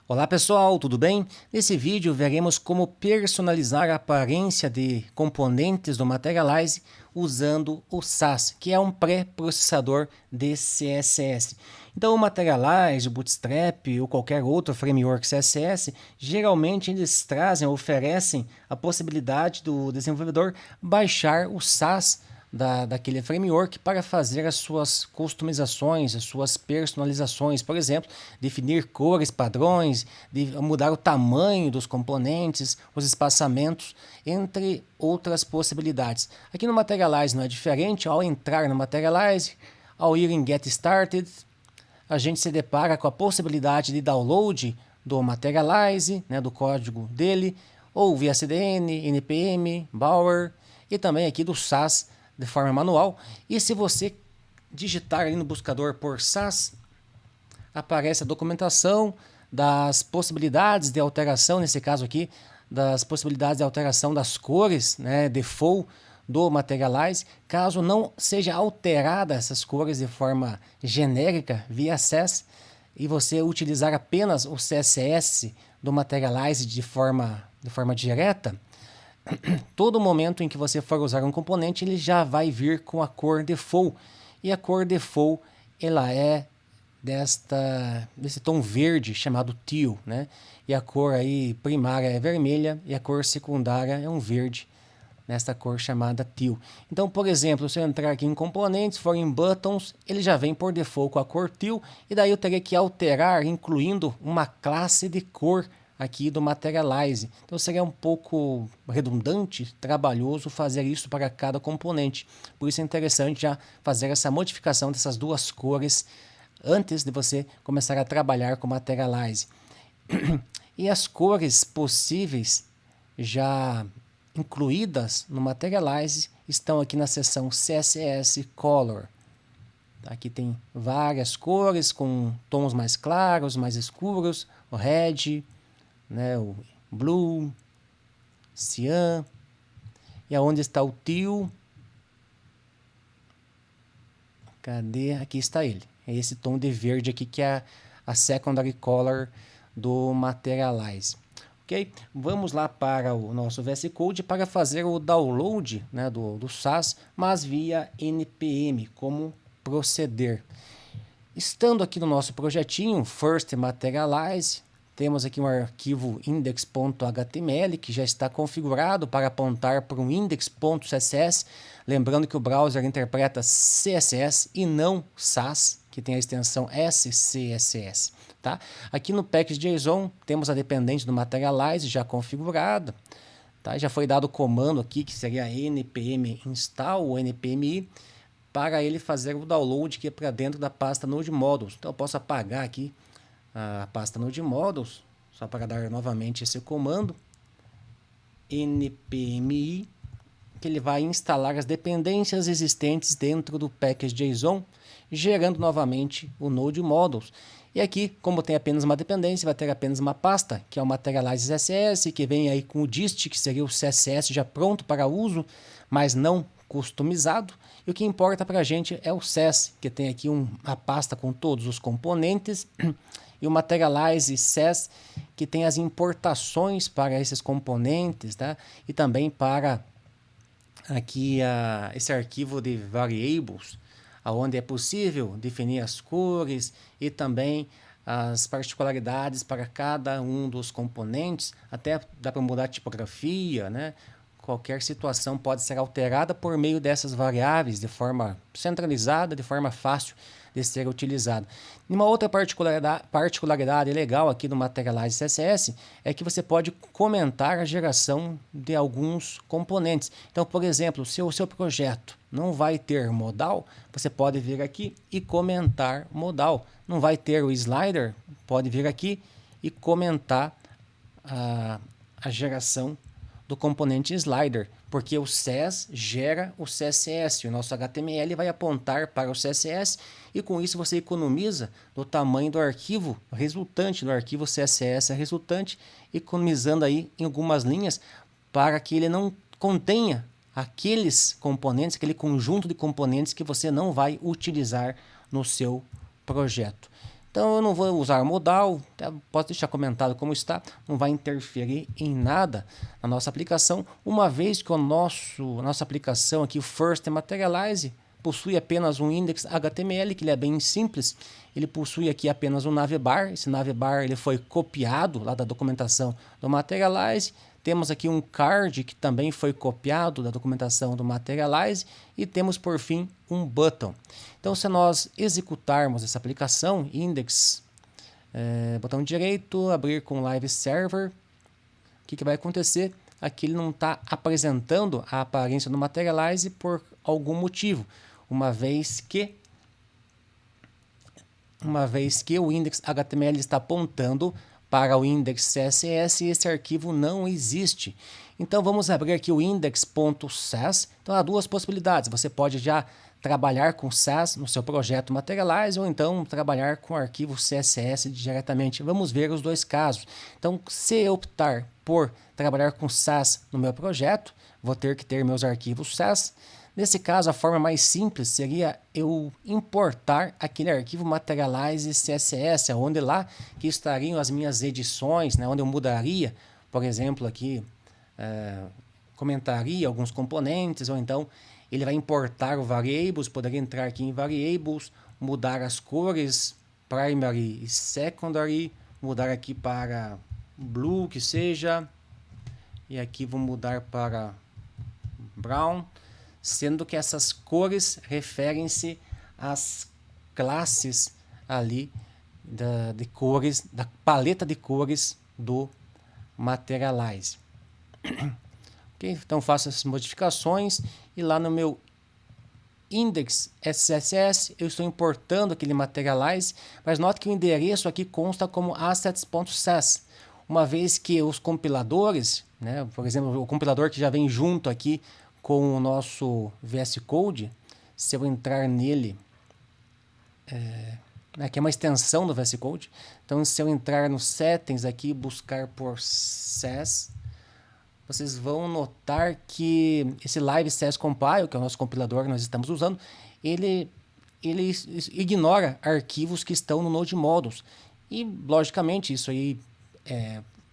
Olá pessoal, tudo bem? Nesse vídeo veremos como personalizar a aparência de componentes do Materialize usando o SAS, que é um pré-processador de CSS. Então o Materialize, o Bootstrap ou qualquer outro framework CSS, geralmente eles oferecem a possibilidade do desenvolvedor baixar o SAS daquele framework para fazer as suas customizações, as suas personalizações, por exemplo, definir cores, padrões, mudar o tamanho dos componentes, os espaçamentos, entre outras possibilidades. Aqui no Materialize não é diferente. Ao entrar no Materialize, ao ir em Get Started, a gente se depara com a possibilidade de download do Materialize, do código dele, ou via CDN, NPM, Bower, e também aqui do SAS de forma manual. E se você digitar ali no buscador por SAS, aparece a documentação das possibilidades de alteração, nesse caso aqui, das possibilidades de alteração das cores, default do Materialize. Caso não seja alterada essas cores de forma genérica via SAS e você utilizar apenas o CSS do Materialize de forma direta, todo momento em que você for usar um componente, ele já vai vir com a cor default. E a cor default, ela é desse tom verde chamado teal, E a cor aí primária é vermelha e a cor secundária é um verde, nesta cor chamada teal. Então, por exemplo, se eu entrar aqui em componentes, for em buttons, ele já vem por default com a cor teal, e daí eu teria que alterar, incluindo uma classe de cor aqui do Materialize. Então seria um pouco redundante, trabalhoso fazer isso para cada componente. Por isso é interessante já fazer essa modificação dessas duas cores antes de você começar a trabalhar com Materialize. E as cores possíveis já incluídas no Materialize estão aqui na seção CSS Color. Aqui tem várias cores com tons mais claros, mais escuros, o red, o blue, cyan, e aonde está o teal? Cadê? Aqui está ele. É esse tom de verde aqui que é a secondary color do Materialize. Ok? Vamos lá para o nosso VS Code para fazer o download do SAS, mas via NPM, como proceder. Estando aqui no nosso projetinho, First Materialize, temos aqui um arquivo index.html que já está configurado para apontar para um index.css. Lembrando que o browser interpreta CSS e não SAS, que tem a extensão SCSS. Tá? Aqui no package.json temos a dependente do Materialize já configurada. Tá? Já foi dado o comando aqui, que seria npm install ou npmi, para ele fazer o download aqui para dentro da pasta Node Modules. Então eu posso apagar aqui a pasta Node Modules, só para dar novamente esse comando, npmi, que ele vai instalar as dependências existentes dentro do package.json, gerando novamente o Node Modules. E aqui, como tem apenas uma dependência, vai ter apenas uma pasta, que é o Materialize CSS, que vem aí com o dist, que seria o CSS já pronto para uso, mas não customizado. E o que importa para a gente é o SES, que tem aqui uma pasta com todos os componentes, e o Materialize SES, que tem as importações para esses componentes, tá? E também para aqui esse arquivo de variables, onde é possível definir as cores e também as particularidades para cada um dos componentes. Até dá para mudar a tipografia, Qualquer situação pode ser alterada por meio dessas variáveis de forma centralizada, de forma fácil de ser utilizada. E uma outra particularidade legal aqui do Materialize CSS é que você pode comentar a geração de alguns componentes. Então, por exemplo, se o seu projeto não vai ter modal, você pode vir aqui e comentar modal. Não vai ter o slider, pode vir aqui e comentar a geração do componente slider, porque o SES gera o CSS, o nosso HTML vai apontar para o CSS, e com isso você economiza no tamanho do arquivo resultante, do arquivo CSS resultante, economizando aí em algumas linhas para que ele não contenha aqueles componentes, aquele conjunto de componentes que você não vai utilizar no seu projeto. Então eu não vou usar modal, posso deixar comentado como está, não vai interferir em nada na nossa aplicação, uma vez que a nossa aplicação aqui, o First Materialize, possui apenas um index HTML, que ele é bem simples. Ele possui aqui apenas um navbar. Esse navbar ele foi copiado lá da documentação do Materialize. Temos aqui um card que também foi copiado da documentação do Materialize. E temos, por fim, um button. Então, se nós executarmos essa aplicação, index, botão direito, abrir com Live Server, o que vai acontecer? Aqui ele não está apresentando a aparência do Materialize por algum motivo. Uma vez que o index HTML está apontando para o index CSS e esse arquivo não existe. Então vamos abrir aqui o index.sass. Então há duas possibilidades. Você pode já trabalhar com Sass no seu projeto Materialize ou então trabalhar com o arquivo CSS diretamente. Vamos ver os dois casos. Então, se eu optar por trabalhar com Sass no meu projeto, vou ter que ter meus arquivos Sass. Nesse caso, a forma mais simples seria eu importar aquele arquivo Materialize CSS, onde lá que estariam as minhas edições, né, onde eu mudaria, por exemplo, aqui, comentaria alguns componentes, ou então ele vai importar o variables, poderia entrar aqui em variables, mudar as cores, primary e secondary, mudar aqui para blue, que seja, e aqui vou mudar para brown, sendo que essas cores referem-se às classes ali de cores, da paleta de cores do Materialize. Okay? Então faço essas modificações e lá no meu index SSS eu estou importando aquele Materialize, mas note que o endereço aqui consta como assets.sass, uma vez que os compiladores, né, por exemplo, o compilador que já vem junto aqui com o nosso VS Code, se eu entrar nele, aqui é uma extensão do VS Code, então se eu entrar no Settings aqui e buscar por Sass, vocês vão notar que esse Live Sass Compile, que é o nosso compilador que nós estamos usando, ele ignora arquivos que estão no Node Modules. E, logicamente, isso aí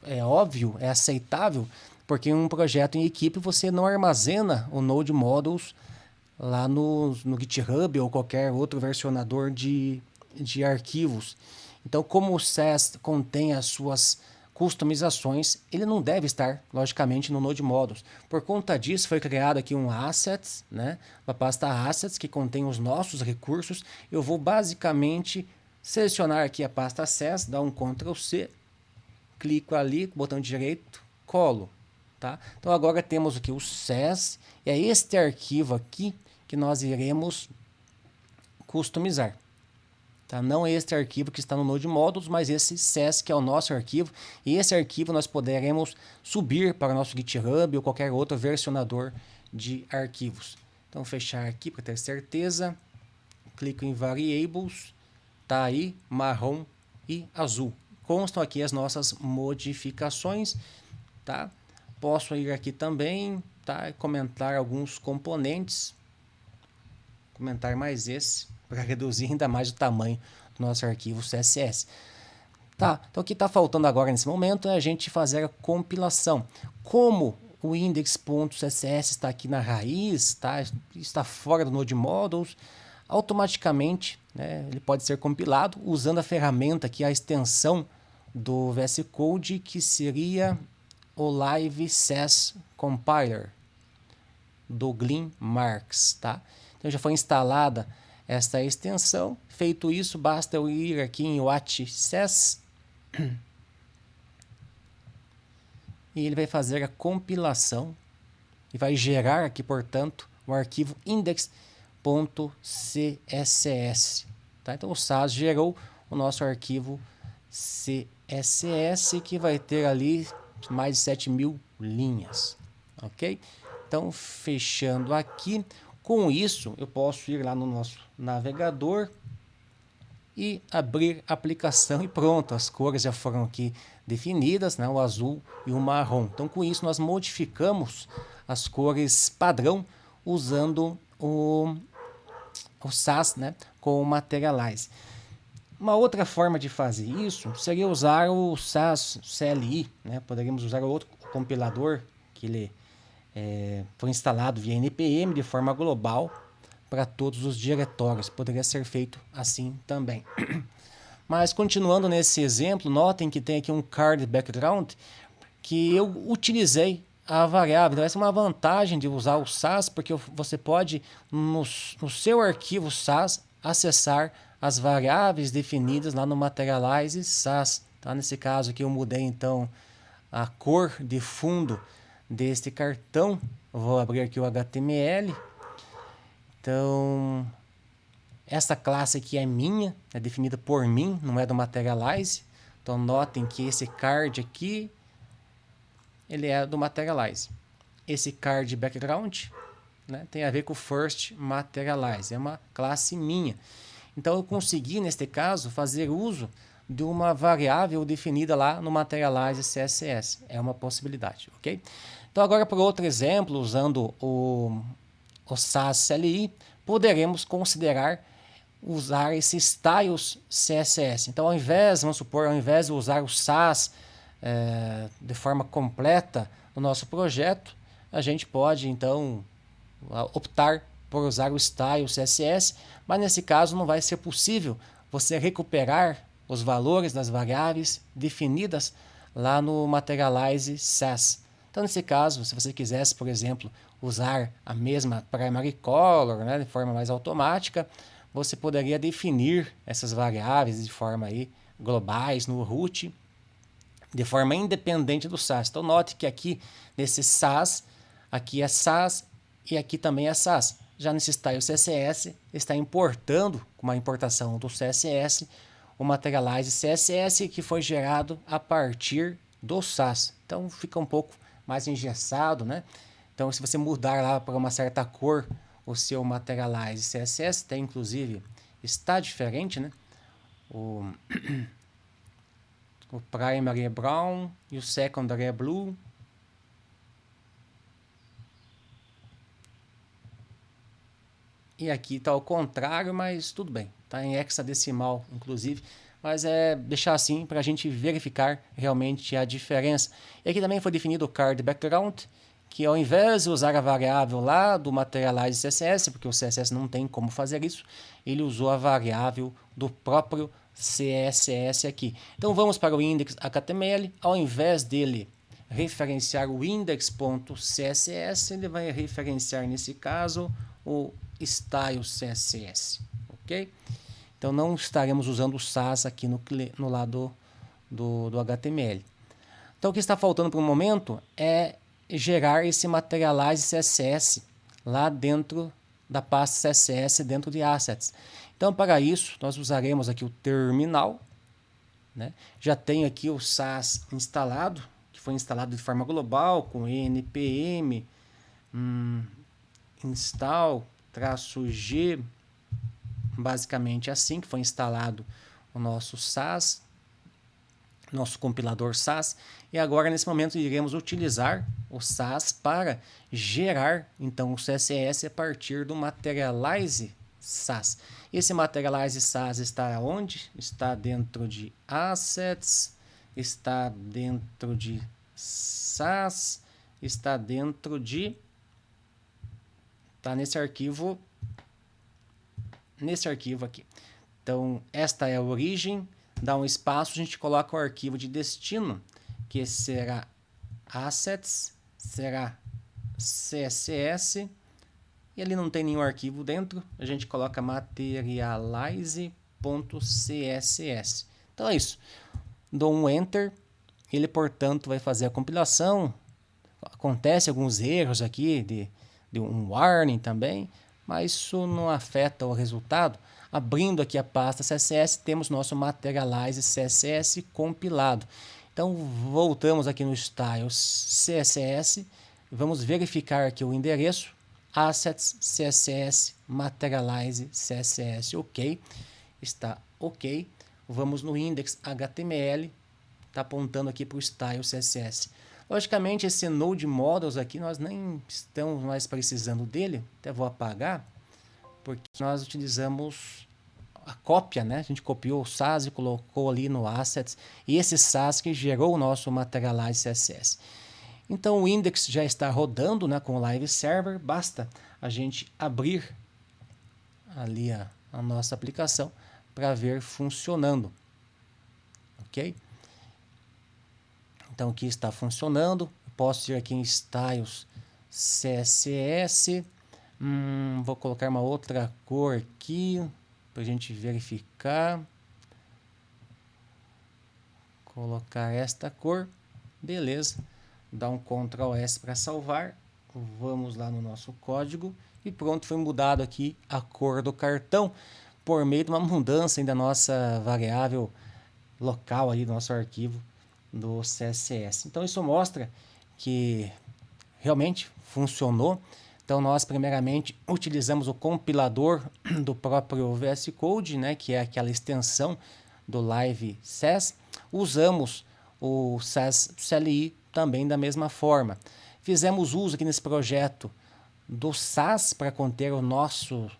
é óbvio, é aceitável, porque em um projeto em equipe você não armazena o Node Modules lá no GitHub ou qualquer outro versionador de arquivos. Então, como o Sass contém as suas customizações, ele não deve estar, logicamente, no Node Modules. Por conta disso, foi criado aqui um Assets, né? Uma pasta Assets que contém os nossos recursos. Eu vou basicamente selecionar aqui a pasta Sass, dar um Ctrl C, clico ali, botão direito, colo. Tá? Então agora temos aqui o Sass, e é este arquivo aqui que nós iremos customizar. Tá? Não é este arquivo que está no Node Modules, mas esse Sass que é o nosso arquivo, e esse arquivo nós poderemos subir para o nosso GitHub ou qualquer outro versionador de arquivos. Então fechar aqui para ter certeza, clico em Variables, tá aí marrom e azul. Constam aqui as nossas modificações, tá? Posso ir aqui também, tá, e comentar alguns componentes. Comentar mais esse, para reduzir ainda mais o tamanho do nosso arquivo CSS. Tá, então o que está faltando agora nesse momento é a gente fazer a compilação. Como o index.css está aqui na raiz, tá, está fora do Node Modules, automaticamente, né, ele pode ser compilado usando a ferramenta aqui, a extensão do VS Code, que seria o Live Sass Compiler do Glyn Marks, tá? Então já foi instalada esta extensão. Feito isso, basta eu ir aqui em Watch Sass e ele vai fazer a compilação e vai gerar aqui, portanto, o arquivo index.css, tá? Então o Sass gerou o nosso arquivo CSS, que vai ter ali mais de 7.000 linhas, ok? Então, fechando aqui, com isso eu posso ir lá no nosso navegador e abrir a aplicação e pronto, as cores já foram aqui definidas, né? O azul e o marrom. Então, com isso nós modificamos as cores padrão usando o Sass, né? Com o Materialize. Uma outra forma de fazer isso seria usar o SAS CLI, né? Poderíamos usar outro compilador que ele foi instalado via NPM de forma global para todos os diretórios. Poderia ser feito assim também. Mas continuando nesse exemplo, notem que tem aqui um card background que eu utilizei a variável. Então, essa é uma vantagem de usar o SAS, porque você pode, no seu arquivo SAS, acessar as variáveis definidas lá no Materialize SAS. Tá? Nesse caso aqui eu mudei então a cor de fundo deste cartão. Vou abrir aqui o HTML. Então, essa classe aqui é minha, é definida por mim, não é do Materialize. Então, notem que esse card aqui, ele é do Materialize. Esse card background, né, tem a ver com o first Materialize, é uma classe minha. Então, eu consegui, neste caso, fazer uso de uma variável definida lá no Materialize CSS. É uma possibilidade, ok? Então, agora, para outro exemplo, usando o SAS CLI, poderemos considerar usar esse styles CSS. Então, ao invés de usar o SAS de forma completa no nosso projeto, a gente pode, então, optar por usar o style CSS, mas nesse caso não vai ser possível você recuperar os valores das variáveis definidas lá no Materialize SAS. Então, nesse caso, se você quisesse, por exemplo, usar a mesma primary color, né, de forma mais automática, você poderia definir essas variáveis de forma aí globais no root, de forma independente do SAS. Então, note que aqui nesse SAS, aqui é SAS e aqui também é SAS. Já nesse style CSS, está importando, com uma importação do CSS, o Materialize CSS que foi gerado a partir do SAS. Então, fica um pouco mais engessado, né? Então, se você mudar lá para uma certa cor o seu Materialize CSS, tem inclusive, está diferente, né? O primary é brown e o secondary é blue. E aqui está ao contrário, mas tudo bem. Está em hexadecimal, inclusive. Mas é deixar assim para a gente verificar realmente a diferença. E aqui também foi definido o card background, que ao invés de usar a variável lá do Materialize CSS, porque o CSS não tem como fazer isso, ele usou a variável do próprio CSS aqui. Então vamos para o index.html. Ao invés dele referenciar o index.css, ele vai referenciar, nesse caso, o style CSS, ok? Então não estaremos usando o SAS aqui no lado do HTML. Então o que está faltando para o momento é gerar esse Materialize CSS lá dentro da pasta CSS dentro de Assets. Então para isso nós usaremos aqui o terminal, né? Já tenho aqui o SAS instalado, que foi instalado de forma global com npm install-g, basicamente assim que foi instalado o nosso SAS, nosso compilador SAS, e agora nesse momento iremos utilizar o SAS para gerar então o CSS a partir do Materialize SAS. Esse Materialize SAS está onde? Está dentro de Assets, está dentro de SAS, está dentro de... está nesse arquivo aqui. Então, esta é a origem, dá um espaço, a gente coloca o arquivo de destino, que será assets, será CSS, e ali não tem nenhum arquivo dentro, a gente coloca materialize.css. Então é isso. Dou um Enter, ele, portanto, vai fazer a compilação. Acontece alguns erros aqui, de um warning também, mas isso não afeta o resultado. Abrindo aqui a pasta CSS, temos nosso Materialize CSS compilado. Então, voltamos aqui no Style CSS, vamos verificar aqui o endereço, Assets CSS Materialize CSS, ok, está ok. Vamos no Index HTML, está apontando aqui para o Style CSS. Logicamente, esse Node Models aqui, nós nem estamos mais precisando dele, até vou apagar, porque nós utilizamos a cópia, né? A gente copiou o SAS e colocou ali no Assets, e esse SAS que gerou o nosso Materialize CSS. Então o index já está rodando, né, com o Live Server, basta a gente abrir ali a nossa aplicação para ver funcionando, ok? Então aqui está funcionando, posso ir aqui em Styles CSS, vou colocar uma outra cor aqui para a gente verificar, colocar esta cor, beleza, dá um Ctrl S para salvar, vamos lá no nosso código e pronto, foi mudado aqui a cor do cartão por meio de uma mudança da nossa variável local ali do nosso arquivo do CSS. Então isso mostra que realmente funcionou. Então nós primeiramente utilizamos o compilador do próprio VS Code, né, que é aquela extensão do Live SAS. Usamos o SAS CLI também da mesma forma. Fizemos uso aqui nesse projeto do SAS para conter o nosso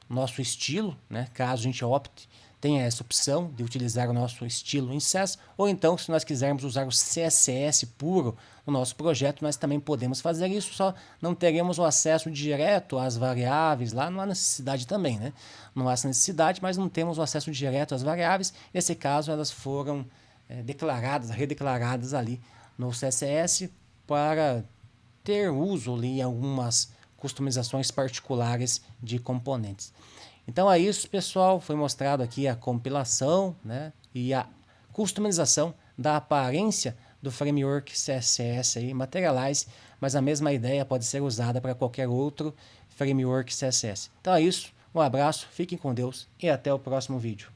estilo, né, caso a gente opte, tenha essa opção de utilizar o nosso estilo em SAS, ou então, se nós quisermos usar o CSS puro no nosso projeto, nós também podemos fazer isso, só não teremos o acesso direto às variáveis, lá não há necessidade também, né? Não há essa necessidade, mas não temos o acesso direto às variáveis, nesse caso elas foram redeclaradas ali no CSS para ter uso ali em algumas customizações particulares de componentes. Então é isso, pessoal, foi mostrado aqui a compilação, né, e a customização da aparência do framework CSS aí, Materialize, mas a mesma ideia pode ser usada para qualquer outro framework CSS. Então é isso, um abraço, fiquem com Deus e até o próximo vídeo.